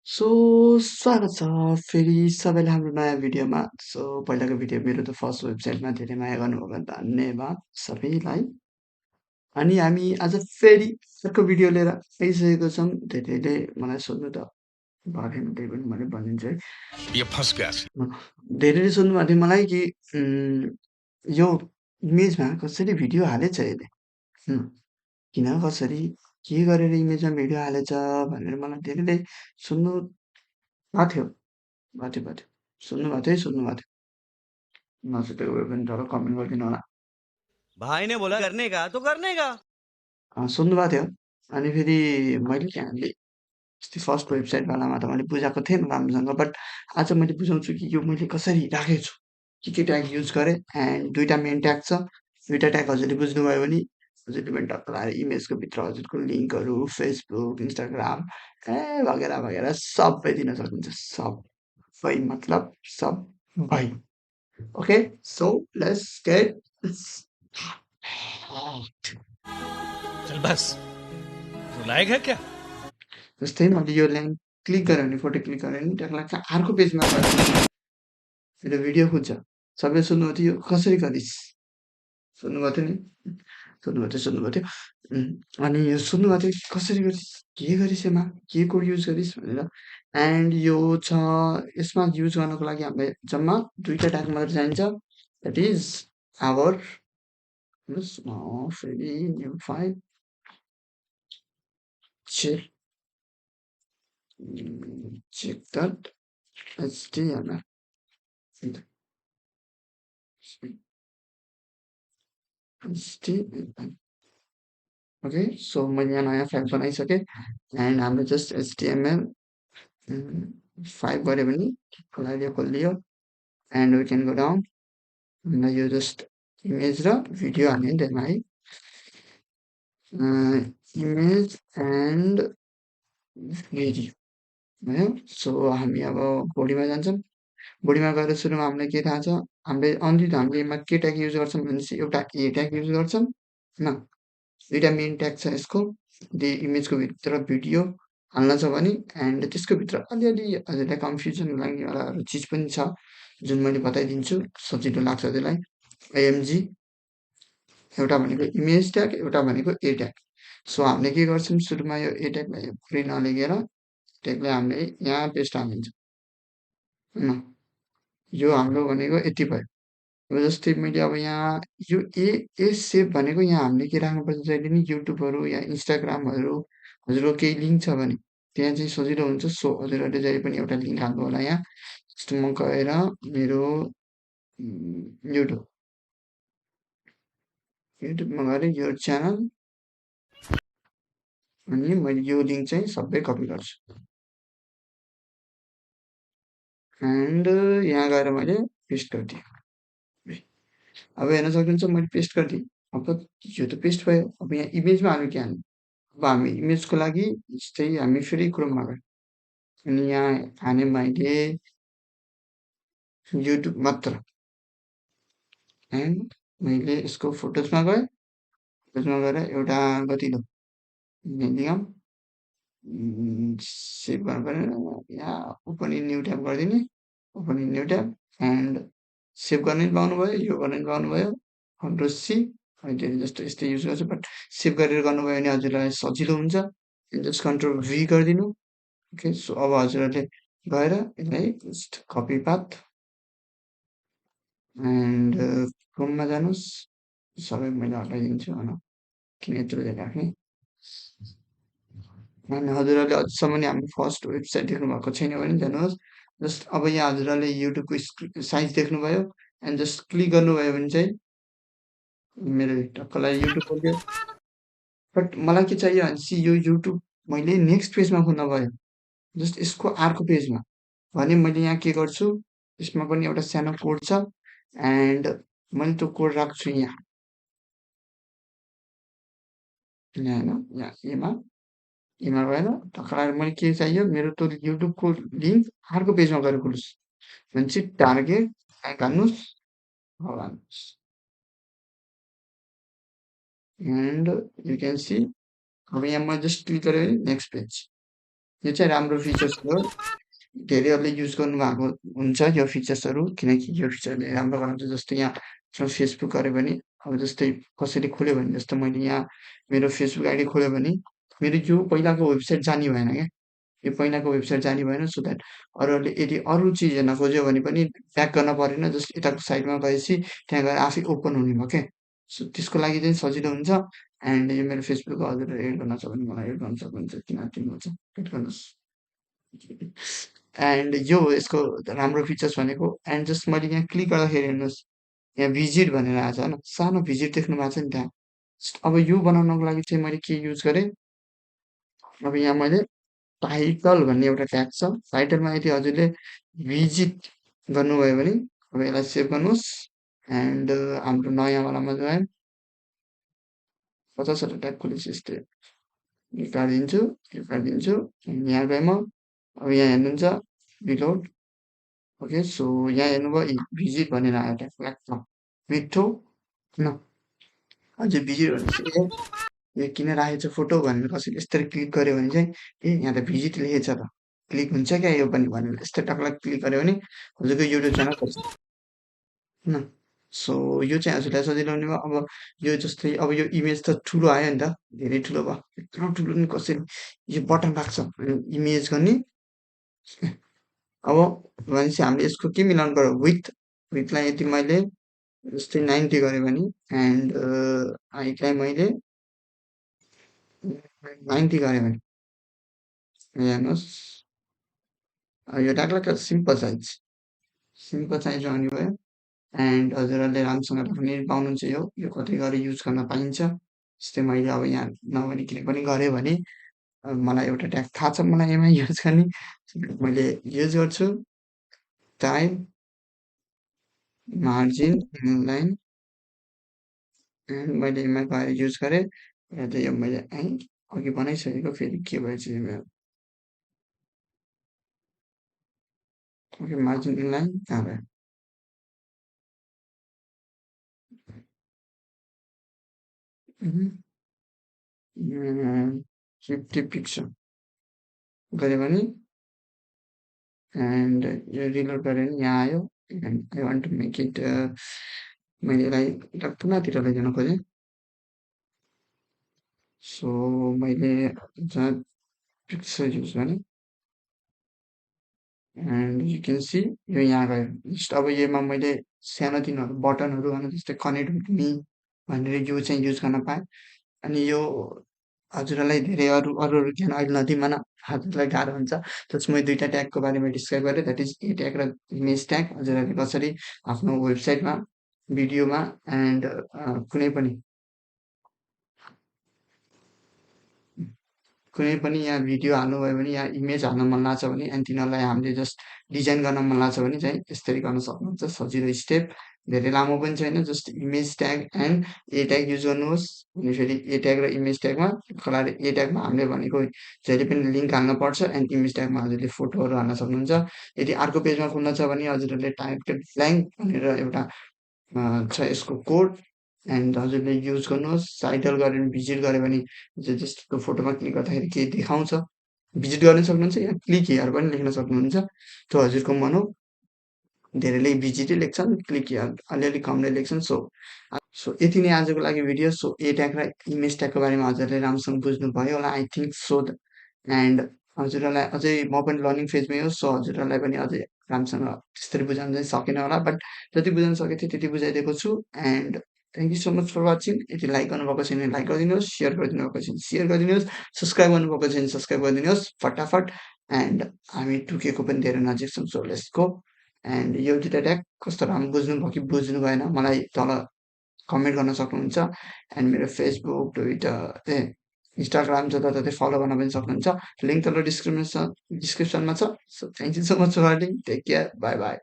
So स्वागत छ फेरि सबैलाई हाम्रो नयाँ भिडियोमा। सो पहिलाको भिडियो मेरो त फर्स्ट वेबसाइटमा धेरै माया गर्नुभयो धन्यवाद सबैलाई। अनि हामी आज फेरि अर्को भिडियो लिएर आइसकेको छौँ। धेरैले मलाई सोध्नु त भएन त्यही पनि मैले भनिदिन्छु है। ये फंस गया धेरैले सोध्नुभएको थियो मलाई कि यो इमेजमा कसरी भिडियो हालेछ यसले? किन कसरी के गरेर इमेजमा भिडियो हालेछ भनेर मलाई धेरैले सोध्नु भएको थियो। सुन्नुभएको थियो है, सुन्नुभएको थियो। नसुतेको भए पनि तर कमेन्ट गरिदिनु होला। भाई ने बोला करने का तो करने का। सुन्नुभएको थियो। अनि फेरि मैले त्यहाँले अस्ति फर्स्ट वेबसाइटवालामा त मैले बुझाएको थिएन राम्रोसँग, बट आज मैले बुझाउँछु कि यो मैले कसरी राखेको छु। के ट्याग युज गरेँ एन्ड 2टा मेन ट्याग छ। 2टा ट्याग हजुरले बुझ्नुभयो भने हजुरले पनि टक्क लगाएर इमेजको भित्र हजुरको लिङ्कहरू, फेसबुक, इन्स्टाग्राम वगेरा वगेरा सबै दिन सक्नुहुन्छ। सबै मतलब सबै। ओके, सो लेट्स गेट चल बस रुलाएगा क्या जस्तै मैले यो लाइन क्लिक गरेँ भने फोटो क्लिक गरेँ भने त्यसलाई अर्को पेजमा गएर मेरो भिडियो खुल्छ। सबैले सोध्नुभएको थियो यो कसरी गरिस्? सोध्नुभएको थियो नि? सोध्नुभएको थियो। अनि यो सोध्नुभएको थियो कसरी गरिस्? के गरिस् यसमा? के कोड युज गरिस् भनेर। एन्ड यो छ यसमा युज गर्नको लागि हामीलाई जम्मा 2टा ट्याग मात्र चाहिन्छ। द्याट इज आवर फेरि new file check that HTML. HTML. Okay, so मैले यहाँ नयाँ फाइल बनाइसकेँ एन्ड हाम्रो जस्ट HTML 5 गऱ्यो भने खोलियो and we can go down. यो जस्ट इमेज र भिडियो हाल्ने त्यसमा है। इमेज एन्ड भिडियो भयो। सो हामी अब बडीमा जान्छौँ। बडीमा गएर सुरुमा हामीलाई के थाहा छ? हामीले हामीले यसमा के ट्याग युज गर्छौँ भनेपछि एउटा ए ट्याग युज गर्छौँ होइन। 2टा मेन ट्याग छ यसको। इमेजको भित्र भिडियो हाल्न छ भने एन्ड त्यसको भित्र अलिअलि हजुरलाई कन्फ्युजन लाग्नेवाला चिज पनि छ जुन मैले बताइदिन्छु, सजिलो लाग्छ त्यसलाई। एएमजी एउटा भनेको इमेज ट्याग, एउटा भनेको ए ट्याग। सो हामीले के गर्छौँ सुरुमा यो ए ट्यागलाई पुरै नलेखेर ट्यागलाई हामीले यहाँ पेस्ट हालिदिन्छौँ होइन। यो हाम्रो भनेको यति भयो। अब जस्तै मैले अब यहाँ यो ए सेभ भनेको यहाँ हामीले के राख्नुपर्छ जहिले पनि युट्युबहरू या इन्स्टाग्रामहरू हजुरको केही लिङ्क छ भने त्यहाँ चाहिँ सजिलो हुन्छ। सो हजुरहरूले जहिले पनि एउटा लिङ्क हाल्नु होला यहाँ। जस्तो म गएर मेरो युट्युबमा गएर यो च्यानल अनि मैले यो लिङ्क चाहिँ सबै कपी गर्छु एन्ड यहाँ गएर मैले पेस्ट गरिदिएँ। अब हेर्न सक्नुहुन्छ मैले पेस्ट गरिदिएँ। अब यो त पेस्ट भयो। अब यहाँ इमेजमा हामी के हाल्ने? अब हामी इमेजको लागि जस्तै हामी फेरि क्रोममा गयौँ अनि यहाँ हाने मैले युट्युब मात्र एन्ड मैले यसको फोटोजमा गएँ। फोटोजमा गएर एउटा गतिलो मिडियम सेभ गर्नु परेन। यहाँ ओपन इन न्यू ट्याब गरिदिने। Open in new tab and save गर्ने पनि पाउनुभयो, यो गर्ने पनि पाउनुभयो। कन्ट्रोल सी अहिले जस्तो यस्तै युज गर्छु, बट सेभ गरेर गर्नुभयो भने हजुरलाई सजिलो हुन्छ। जस्ट कन्ट्रोल भी गरिदिनु। ओके, सो अब हजुरहरूले गएर यसलाई जस्ट कपी पाथ एन्ड क्रोममा जानुहोस्। सबै मैले हटाइदिन्छु होइन, किन यत्रो राख्ने। अनि हजुरहरूले अझसम्म नि हाम्रो फर्स्ट वेबसाइट देख्नु भएको छैन भने जानुहोस्। जस्ट अब यहाँ हजुरहरूले युट्युबको साइज देख्नुभयो एन्ड जस्ट क्लिक गर्नुभयो भने चाहिँ मेरो टक्कलाई युट्युब खोल्यो। बट मलाई के चाहियो भनेपछि यो युट्युब मैले नेक्स्ट पेजमा खोल्न भयो, जस्ट यसको अर्को पेजमा भने मैले यहाँ के गर्छु यसमा पनि एउटा सानो कोड छ एन्ड मैले त्यो कोड राख्छु यहाँ होइन। यहाँ एमा गएर टक्क मैले के चाहियो मेरो त्यो युट्युबको लिङ्क अर्को पेजमा गएर खोलोस् भने चाहिँ टार्गेट हाल्नुहोस् एन्ड यु क्यान सी। अब यहाँ म जस्ट क्लिक गरेँ भने नेक्स्ट पेज यो चाहिँ राम्रो फिचर्स हो। धेरैहरूले युज गर्नुभएको हुन्छ यो फिचर्सहरू, किनकि यो फिचरले राम्रो गराउँछ। जस्तै यहाँ फेसबुक गऱ्यो भने, अब जस्तै कसैले खोल्यो भने, जस्तो मैले यहाँ मेरो फेसबुक आइडी खोल्यो भने मेरो यो पहिलाको वेबसाइट जाने भएन क्या। यो पहिलाको वेबसाइट जाने भएन, सो द्याट अरूहरूले यदि अरू चिज हेर्न खोज्यो भने पनि ब्याक गर्न परेन। जस्ट यताको साइडमा गएपछि त्यहाँ गएर आफै ओपन हुने भयो क्या। सो त्यसको लागि चाहिँ सजिलो हुन्छ। एन्ड यो मेरो फेसबुक हजुर एड गर्न छ भने मलाई एड गर्न सक्नुहुन्छ, किन दिनुहुन्छ, एड गर्नुहोस्। एन्ड यो हो यसको राम्रो फिचर्स भनेको। एन्ड जस्ट मैले यहाँ क्लिक गर्दाखेरि हेर्नुहोस्, यहाँ भिजिट भनेर आएको छ होइन, सानो भिजिट देख्नु भएको छ नि त्यहाँ। अब यो बनाउनको लागि चाहिँ मैले के युज गरेँ, अब यहाँ मैले टाइटल भन्ने एउटा ट्याग छ। टाइटलमा यदि हजुरले भिजिट गर्नुभयो भने अब यसलाई सेभ गर्नुहोस्। एन्ड हाम्रो नयाँवालामा गएँ, 50वटा ट्याग खोलेपछि यस्तै यो काटिदिन्छु, यो काटिदिन्छु। यहाँ गएँ म, अब यहाँ हेर्नुहुन्छ रिलोड। ओके, सो यहाँ हेर्नुभयो भिजिट भनेर आयो ट्याग लाग्छ मिठो न। हजुर भिजिट भनेपछि यो किन राखेको छ फोटो भनेर कसैले यस्तरी क्लिक गर्यो भने चाहिँ यहाँ त भिजिट लेखेछ त, क्लिक हुन्छ क्या यो पनि भनेर यस्तै टक्क क्लिक गर्यो भने हजुरको युट्युब च्यानल खोज्छ होइन। सो यो चाहिँ हजुरलाई सजिलो हुने भयो। अब यो जस्तै अब यो इमेज त ठुलो आयो नि त, धेरै ठुलो भयो। यत्रो ठुलो नि कसैले यो बटन राख्छ इमेज गर्ने। अब भनेपछि हामीले यसको के मिलाउनु पर्यो, विथलाई यति मैले जस्तै 90 गरेँ भने, एन्ड हाइटलाई मैले 90 गरेँ भने हेर्नुहोस् यो ट्याग सिम्पल साइज रहने भयो। एन्ड हजुरहरूले राम्रोसँग राख्ने पाउनुहुन्छ। यो कतै गएर युज गर्न पाइन्छ। जस्तै मैले अब यहाँ नभनिकन पनि गरेँ भने मलाई एउटा ट्याग थाहा छ मलाई एमा युज गर्ने, मैले युज गर्छु टाइप मार्जिन इनलाइन। एन्ड मैले एमा गएर युज गरेँ। र चाहिँ यो मैले अघि बनाइसकेको, फेरि के भएछ यो मेरो, ओके मार्जिन इनलाइन कहाँ भयो, 50 पिक्सल गऱ्यो भने एन्ड यो रिलोड गरेँ भने यहाँ आयो। And I want to make it मैले यसलाई कुनातिर लैजान खोजेँ। सो मैले जहाँ पिक्सल युज गरेँ एन्ड यु क्यान सी यो यहाँ गयो। जस्ट अब योमा मैले सानोतिनो बटनहरू होइन, जस्तै कनेक्ट विथ मी भनेर यो चाहिँ युज गर्न पाएँ। अनि यो हजुरहरूलाई धेरै अरू ज्ञान अहिले नदिइकन हजुरलाई गाह्रो हुन्छ। जसमा 2टा ट्यागको बारेमा डिस्क्राइब गरेँ, द्याट इज ए ट्याग र इमेज ट्याग। हजुरहरूले कसरी आफ्नो वेबसाइटमा, भिडियोमा एन्ड कुनै पनि यहाँ भिडियो हाल्नुभयो भने, यहाँ इमेज हाल्न मन लाग्छ भने, एन्ड तिनीहरूलाई हामीले जस्ट डिजाइन गर्न मन लाग्छ भने चाहिँ यसरी गर्न सक्नुहुन्छ। सजिलो स्टेप, धेरै लामो पनि छैन। Just image tag and A tag use गर्नुहोस्। अनि फेरि ए ट्याग र इमेज ट्यागमा कलर, ए ट्यागमा हामीले भनेको जहिले पनि लिङ्क हाल्नुपर्छ, एन्ड इमेज ट्यागमा हजुरले फोटोहरू हाल्न सक्नुहुन्छ। यदि अर्को पेजमा खुल्न छ भने हजुरहरूले टाइप ब्ल्याङ्क भनेर एउटा छ यसको कोड, एन्ड हजुरले युज गर्नुहोस्। टाइटल गऱ्यो भने, भिजिट गऱ्यो भने जस्तो फोटोमा क्लिक गर्दाखेरि के देखाउँछ, भिजिट गर्न सक्नुहुन्छ। या क्लिक हियर पनि लेख्न सक्नुहुन्छ, त्यो हजुरको मन हो। धेरैले भिजिटै लेख्छन्, क्लिक हियर अलिअलि कमले लेख्छन्। सो यति नै आजको लागि भिडियो। सो ए ट्याग र इमेज ट्यागको बारेमा हजुरले राम्रोसँग बुझ्नुभयो होला आई थिङ्क सो। एन्ड हजुरहरूलाई अझै म पनि लर्निङ फेजमै हो, सो हजुरहरूलाई पनि अझै राम्रोसँग त्यसरी बुझाउन चाहिँ सकेन होला, बट जति बुझाउन सकेको थिएँ त्यति बुझाइदिएको छु। And thank you so much for watching. यदि लाइक गर्नुभएको छैन भने लाइक गरिदिनुहोस्, सेयर गरिदिनु भएको छैन सेयर गरिदिनुहोस्, सब्सक्राइब गर्नुभएको छैन सब्सक्राइब गरिदिनुहोस् फटाफट। एन्ड हामी टुकेको पनि धेरै नजिक छौँ, सो लेट्स गो। एन्ड यो 2टा ट्याग कस्तो राम्रो बुझ्नुभयो कि बुझ्नु भएन मलाई तल कमेन्ट गर्न सक्नुहुन्छ। एन्ड मेरो फेसबुक, ट्विटर इन्स्टाग्राम छ, त्यतै फलो गर्न पनि सक्नुहुन्छ। लिङ्क तल डिस्क्रिप्सनमा छ। So thank you so much for watching, take care, bye by.